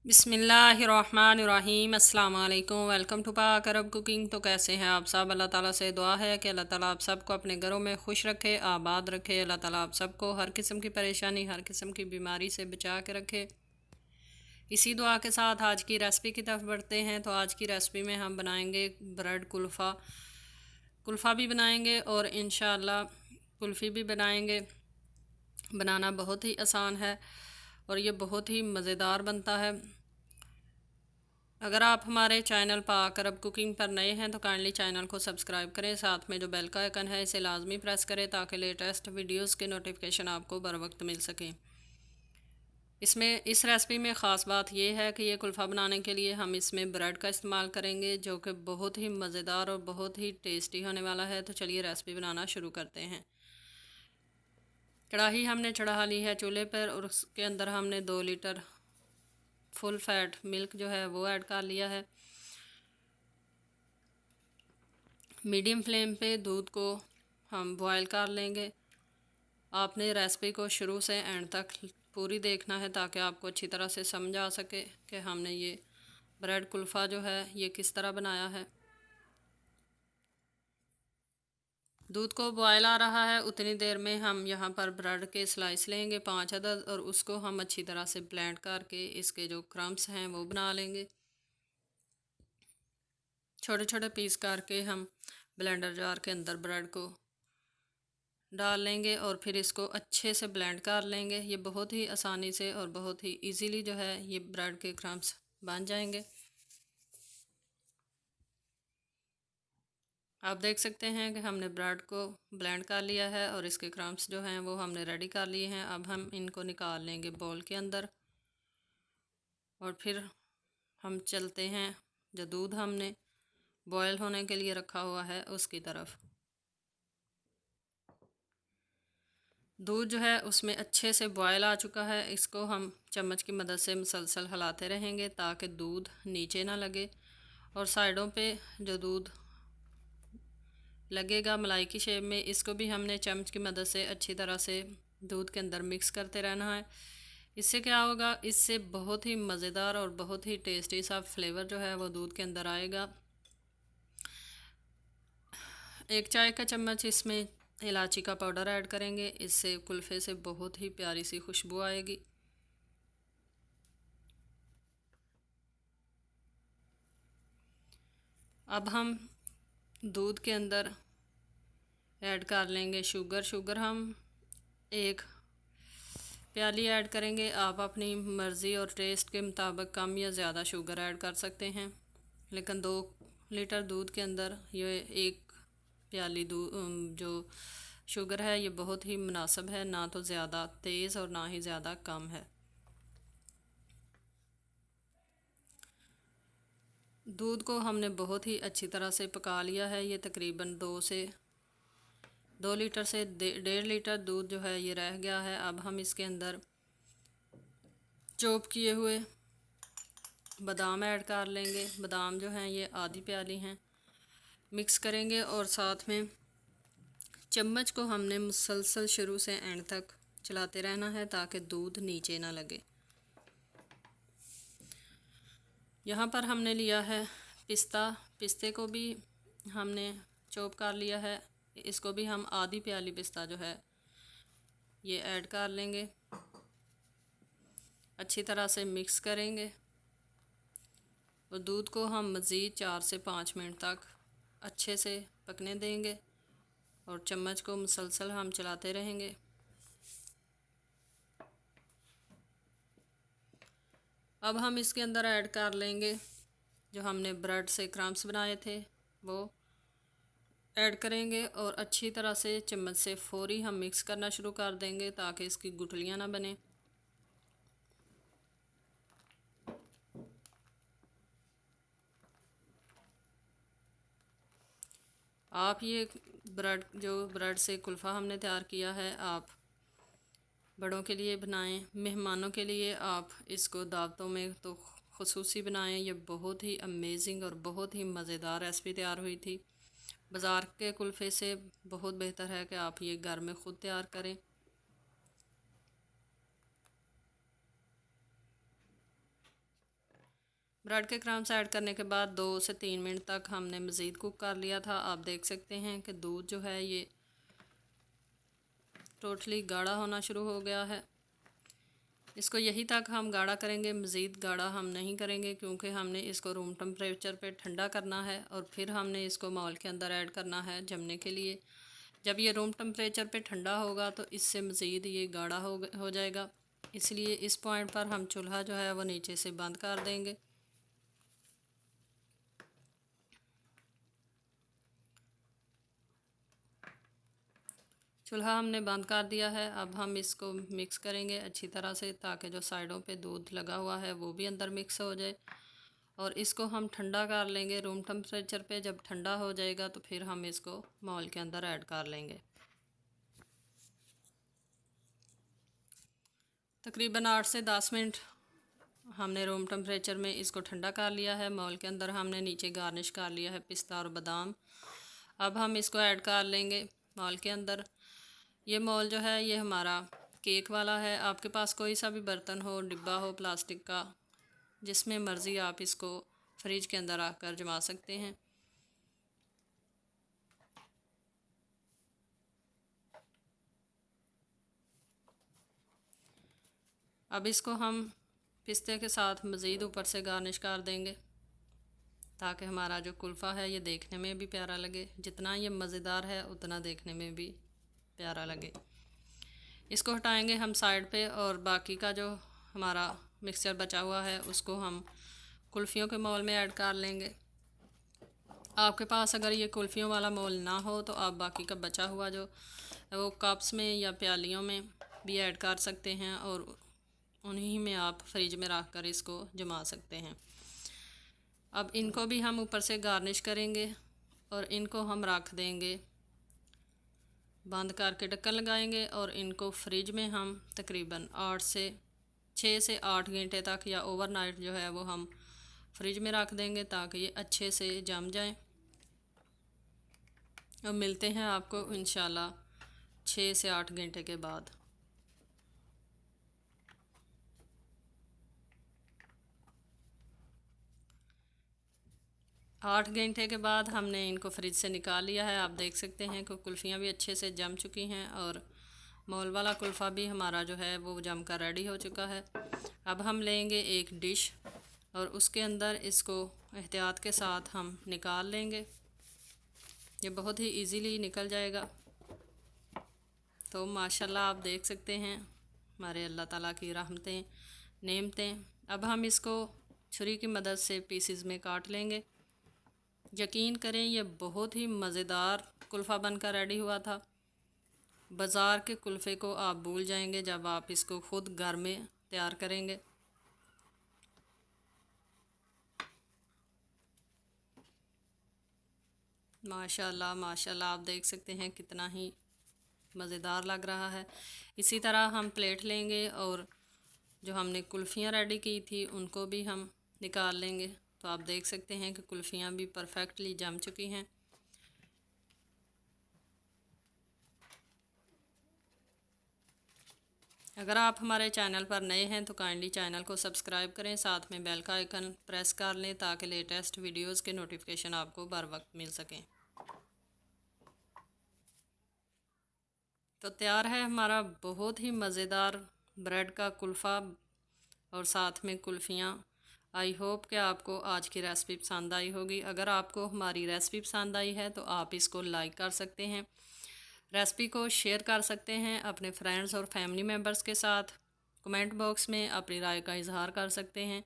बिस्मिल्लाहिर्रहमानिर्रहीम अस्सलाम वालेकुम। वेलकम टू पाक अरब कुकिंग। तो कैसे हैं आप सब? अल्लाह ताला से दुआ है कि अल्लाह ताला आप सबको अपने घरों में खुश रखे, आबाद रखे। अल्लाह ताला आप सबको हर किस्म की परेशानी, हर किस्म की बीमारी से बचा के रखे। इसी दुआ के साथ आज की रेसिपी की तरफ बढ़ते हैं। तो आज की रेसिपी में हम बनाएंगे ब्रेड कुल्फ़ा। कुल्फ़ा भी बनाएंगे और इंशाअल्लाह कुल्फ़ी भी बनाएंगे। बनाना बहुत ही आसान है और ये बहुत ही मज़ेदार बनता है। अगर आप हमारे चैनल पाक अरब कुकिंग पर नए हैं तो काइंडली चैनल को सब्सक्राइब करें, साथ में जो बेल का आइकन है इसे लाजमी प्रेस करें ताकि लेटेस्ट वीडियोस के नोटिफिकेशन आपको बर वक्त मिल सकें। इस रेसिपी में ख़ास बात यह है कि ये कुल्फ़ा बनाने के लिए हम इसमें ब्रेड का इस्तेमाल करेंगे जो कि बहुत ही मज़ेदार और बहुत ही टेस्टी होने वाला है। तो चलिए रेसिपी बनाना शुरू करते हैं। कढ़ाई हमने चढ़ा ली है चूल्हे पर और उसके अंदर हमने 2 लीटर फुल फैट मिल्क जो है वो ऐड कर लिया है। मीडियम फ्लेम पे दूध को हम बॉयल कर लेंगे। आपने रेसिपी को शुरू से एंड तक पूरी देखना है ताकि आपको अच्छी तरह से समझ आ सके कि हमने ये ब्रेड कुल्फ़ा जो है ये किस तरह बनाया है। दूध को बॉयल आ रहा है, उतनी देर में हम यहाँ पर ब्रेड के स्लाइस लेंगे 5 अदद और उसको हम अच्छी तरह से ब्लेंड करके इसके जो क्रम्स हैं वो बना लेंगे। छोटे छोटे पीस करके हम ब्लेंडर जार के अंदर ब्रेड को डाल लेंगे और फिर इसको अच्छे से ब्लेंड कर लेंगे। ये बहुत ही आसानी से और बहुत ही इजीली जो है ये ब्रेड के क्रम्स बन जाएंगे। आप देख सकते हैं कि हमने ब्रेड को ब्लेंड कर लिया है और इसके क्रम्स जो हैं वो हमने रेडी कर लिए हैं। अब हम इनको निकाल लेंगे बाउल के अंदर और फिर हम चलते हैं जो दूध हमने बॉयल होने के लिए रखा हुआ है उसकी तरफ। दूध जो है उसमें अच्छे से बॉयल आ चुका है। इसको हम चम्मच की मदद से मुसलसल हिलाते रहेंगे ताकि दूध नीचे ना लगे और साइडों पे जो दूध लगेगा मलाई की शेप में इसको भी हमने चम्मच की मदद से अच्छी तरह से दूध के अंदर मिक्स करते रहना है। इससे क्या होगा, इससे बहुत ही मज़ेदार और बहुत ही टेस्टी सा फ्लेवर जो है वो दूध के अंदर आएगा। 1 चाय का चम्मच इसमें इलायची का पाउडर ऐड करेंगे, इससे कुल्फ़े से बहुत ही प्यारी सी खुशबू आएगी। अब हम दूध के अंदर ऐड कर लेंगे शुगर हम 1 प्याली ऐड करेंगे। आप अपनी मर्ज़ी और टेस्ट के मुताबिक कम या ज़्यादा शुगर ऐड कर सकते हैं, लेकिन 2 लीटर दूध के अंदर ये 1 प्याली दूध जो शुगर है ये बहुत ही मुनासिब है, ना तो ज़्यादा तेज़ और ना ही ज़्यादा कम है। दूध को हमने बहुत ही अच्छी तरह से पका लिया है। ये तकरीबन 2 लीटर से 1.5 लीटर दूध जो है ये रह गया है। अब हम इसके अंदर चॉप किए हुए बादाम ऐड कर लेंगे। बादाम जो हैं ये आधी प्याली हैं। मिक्स करेंगे और साथ में चम्मच को हमने मुसलसल शुरू से एंड तक चलाते रहना है ताकि दूध नीचे ना लगे। यहाँ पर हमने लिया है पिस्ते को भी हमने चॉप कर लिया है। इसको भी हम आधी प्याली पिस्ता जो है ये ऐड कर लेंगे। अच्छी तरह से मिक्स करेंगे और दूध को हम मज़ीद 4 से 5 मिनट तक अच्छे से पकने देंगे और चम्मच को मुसलसल हम चलाते रहेंगे। अब हम इसके अंदर ऐड कर लेंगे जो हमने ब्रेड से क्रम्स बनाए थे वो ऐड करेंगे और अच्छी तरह से चम्मच से फौरी हम मिक्स करना शुरू कर देंगे ताकि इसकी गुठलियाँ ना बने। आप ये ब्रेड से कुल्फ़ा हमने तैयार किया है आप बड़ों के लिए बनाएं, मेहमानों के लिए आप इसको दावतों में तो ख़ुसूसी बनाएं। ये बहुत ही अमेजिंग और बहुत ही मज़ेदार रेसिपी तैयार हुई थी। बाज़ार के कुल्फ़े से बहुत बेहतर है कि आप ये घर में ख़ुद तैयार करें। ब्रेड के क्रम्स ऐड करने के बाद 2 से 3 मिनट तक हमने मज़ीद कुक कर लिया था। आप देख सकते हैं कि दूध जो है ये टोटली गाढ़ा होना शुरू हो गया है। इसको यही तक हम गाढ़ा करेंगे, मज़ीद गाढ़ा हम नहीं करेंगे, क्योंकि हमने इसको रूम टेम्परेचर पे ठंडा करना है और फिर हमने इसको माउल के अंदर ऐड करना है जमने के लिए। जब ये रूम टेम्परेचर पे ठंडा होगा तो इससे मज़ीद ये गाढ़ा हो जाएगा। इसलिए इस पॉइंट पर हम चूल्हा जो है वो नीचे से बंद कर देंगे। चूल्हा हमने बंद कर दिया है। अब हम इसको मिक्स करेंगे अच्छी तरह से, ताकि जो साइडों पे दूध लगा हुआ है वो भी अंदर मिक्स हो जाए। और इसको हम ठंडा कर लेंगे रूम टेम्परेचर पे। जब ठंडा हो जाएगा तो फिर हम इसको माउल के अंदर ऐड कर लेंगे। तकरीबन 8 से 10 मिनट हमने रूम टेम्परेचर में इसको ठंडा कर लिया है। माउल के अंदर हमने नीचे गार्निश कर लिया है पिस्ता और बादाम। अब हम इसको ऐड कर लेंगे माउल के अंदर। ये माउल जो है ये हमारा केक वाला है। आपके पास कोई सा भी बर्तन हो, डिब्बा हो प्लास्टिक का, जिसमें मर्ज़ी आप इसको फ्रिज के अंदर रखकर जमा सकते हैं। अब इसको हम पिस्ते के साथ मज़ीद ऊपर से गार्निश कर देंगे, ताकि हमारा जो कुल्फ़ा है ये देखने में भी प्यारा लगे। जितना ये मज़ेदार है उतना देखने में भी प्यारा लगे। इसको हटाएंगे हम साइड पे, और बाकी का जो हमारा मिक्सचर बचा हुआ है उसको हम कुल्फ़ियों के मोल में ऐड कर लेंगे। आपके पास अगर ये कुल्फ़ियों वाला मोल ना हो तो आप बाकी का बचा हुआ जो वो कप्स में या प्यालियों में भी ऐड कर सकते हैं, और उन्हीं में आप फ्रिज में रख कर इसको जमा सकते हैं। अब इनको भी हम ऊपर से गार्निश करेंगे और इनको हम रख देंगे बंद करके, ढक्कन लगाएंगे, और इनको फ्रिज में हम तकरीबन 6 से 8 घंटे तक या ओवरनाइट जो है वो हम फ्रिज में रख देंगे, ताकि ये अच्छे से जम जाएं। अब मिलते हैं आपको इंशाल्लाह 6 से 8 घंटे के बाद। 8 घंटे के बाद हमने इनको फ्रिज से निकाल लिया है। आप देख सकते हैं कि कुल्फ़ियाँ भी अच्छे से जम चुकी हैं, और मोल वाला कुल्फ़ा भी हमारा जो है वो जम कर रेडी हो चुका है। अब हम लेंगे एक डिश और उसके अंदर इसको एहतियात के साथ हम निकाल लेंगे। ये बहुत ही इजीली निकल जाएगा। तो माशाल्लाह आप देख सकते हैं हमारे अल्लाह ताला की रहमतें, नेमतें। अब हम इसको छुरी की मदद से पीसेस में काट लेंगे। यकीन करें ये बहुत ही मज़ेदार कुल्फ़ा बनकर रेडी हुआ था। बाज़ार के कुल्फ़े को आप भूल जाएंगे जब आप इसको ख़ुद घर में तैयार करेंगे। माशाल्लाह माशाल्लाह आप देख सकते हैं कितना ही मज़ेदार लग रहा है। इसी तरह हम प्लेट लेंगे और जो हमने कुल्फ़ियाँ रेडी की थी उनको भी हम निकाल लेंगे। तो आप देख सकते हैं कि कुल्फ़ियाँ भी परफेक्टली जम चुकी हैं। अगर आप हमारे चैनल पर नए हैं तो काइंडली चैनल को सब्सक्राइब करें, साथ में बेल का आइकन प्रेस कर लें, ताकि लेटेस्ट वीडियोस के नोटिफिकेशन आपको बर वक्त मिल सकें। तो तैयार है हमारा बहुत ही मज़ेदार ब्रेड का कुल्फ़ा और साथ में कुल्फ़ियाँ। आई होप कि आपको आज की रेसिपी पसंद आई होगी। अगर आपको हमारी रेसिपी पसंद आई है तो आप इसको लाइक कर सकते हैं, रेसिपी को शेयर कर सकते हैं अपने फ्रेंड्स और फैमिली मेम्बर्स के साथ। कमेंट बॉक्स में अपनी राय का इजहार कर सकते हैं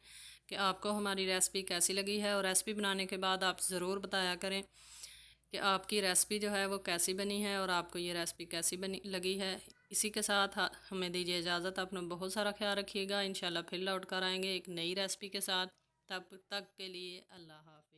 कि आपको हमारी रेसिपी कैसी लगी है, और रेसिपी बनाने के बाद आप ज़रूर बताया करें कि आपकी रेसिपी जो है वो कैसी बनी है और आपको ये रेसिपी कैसी बनी लगी है। इसी के साथ हमें दीजिए इजाज़त। अपना बहुत सारा ख्याल रखिएगा। इंशाल्लाह फिर लौट कर आएंगे एक नई रेसिपी के साथ। तब तक के लिए अल्लाह हाफ़िज़।